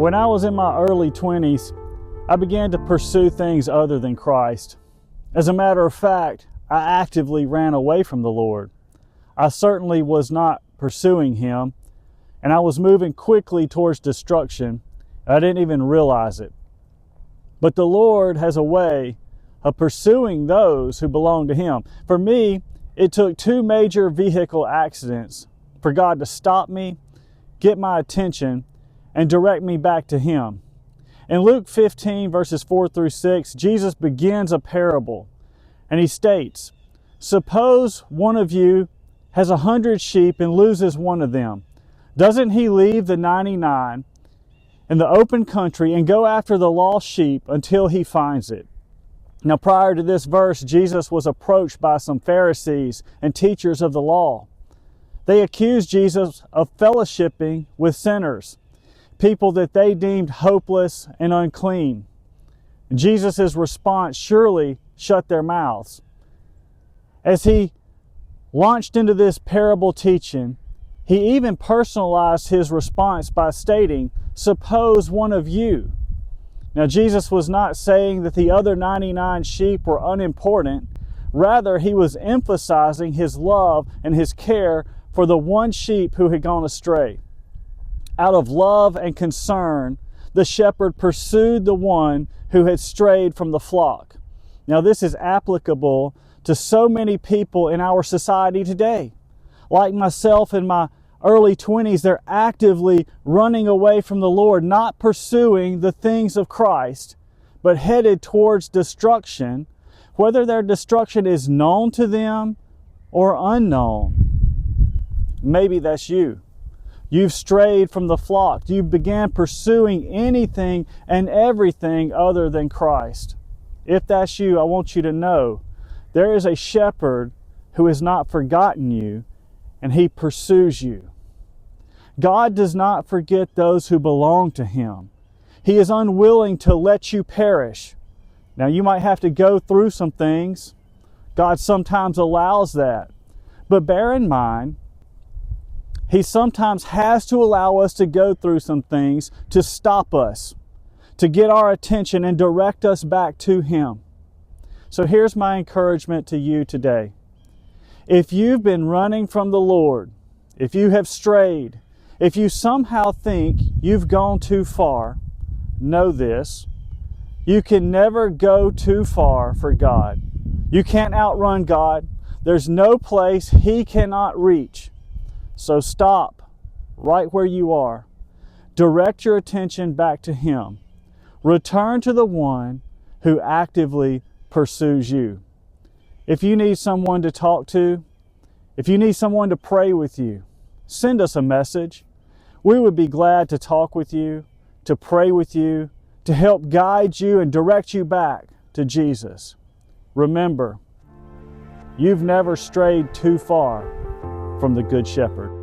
When I was in my early 20s, I began to pursue things other than Christ. As a matter of fact, I actively ran away from the Lord. I certainly was not pursuing Him, and I was moving quickly towards destruction. I didn't even realize it. But the Lord has a way of pursuing those who belong to Him. For me, it took 2 major vehicle accidents for God to stop me, get my attention, and direct me back to Him. In Luke 15, verses 4 through 6, Jesus begins a parable, and He states, "Suppose one of you has 100 sheep and loses one of them. Doesn't he leave the 99 in the open country and go after the lost sheep until he finds it?" Now, prior to this verse, Jesus was approached by some Pharisees and teachers of the law. They accused Jesus of fellowshipping with sinners, people that they deemed hopeless and unclean. Jesus' response surely shut their mouths. As He launched into this parable teaching, He even personalized His response by stating, "Suppose one of you." Now, Jesus was not saying that the other 99 sheep were unimportant. Rather, He was emphasizing His love and His care for the one sheep who had gone astray. Out of love and concern, the shepherd pursued the one who had strayed from the flock. Now, this is applicable to so many people in our society today. Like myself in my early 20s, they're actively running away from the Lord, not pursuing the things of Christ, but headed towards destruction, whether their destruction is known to them or unknown. Maybe that's you. You've strayed from the flock. You began pursuing anything and everything other than Christ. If that's you, I want you to know there is a shepherd who has not forgotten you, and He pursues you. God does not forget those who belong to Him. He is unwilling to let you perish. Now, you might have to go through some things. God sometimes allows that. But bear in mind, He sometimes has to allow us to go through some things to stop us, to get our attention and direct us back to Him. So here's my encouragement to you today. If you've been running from the Lord, if you have strayed, if you somehow think you've gone too far, know this: you can never go too far for God. You can't outrun God. There's no place He cannot reach. So stop right where you are. Direct your attention back to Him. Return to the one who actively pursues you. If you need someone to talk to, if you need someone to pray with you, send us a message. We would be glad to talk with you, to pray with you, to help guide you and direct you back to Jesus. Remember, you've never strayed too far from the Good Shepherd.